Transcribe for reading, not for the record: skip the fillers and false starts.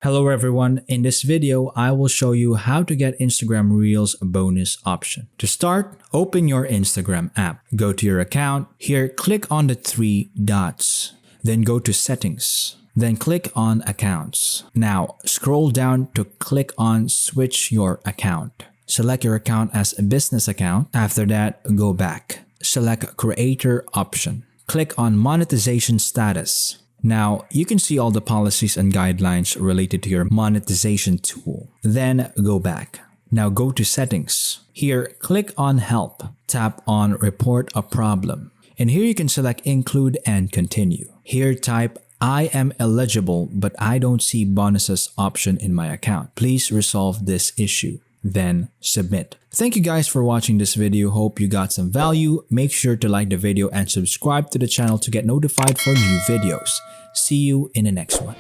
Hello everyone, in this video I will show you how to get Instagram Reels bonus option. To start, open your Instagram app. Go to your account. Here, click on the three dots. Then go to settings. Then click on accounts. Now, scroll down to click on switch your account. Select your account as a business account. After that, go back. Select creator option. Click on monetization status. Now, you can see all the policies and guidelines related to your monetization tool. Then go back. Now go to settings. Here, click on help. Tap on report a problem. And here you can select include and continue. Here type I am eligible but I don't see bonuses option in my account. Please resolve this issue. Then submit. Thank you guys for watching this video. Hope you got some value. Make sure to like the video and subscribe to the channel to get notified for new videos. See you in the next one.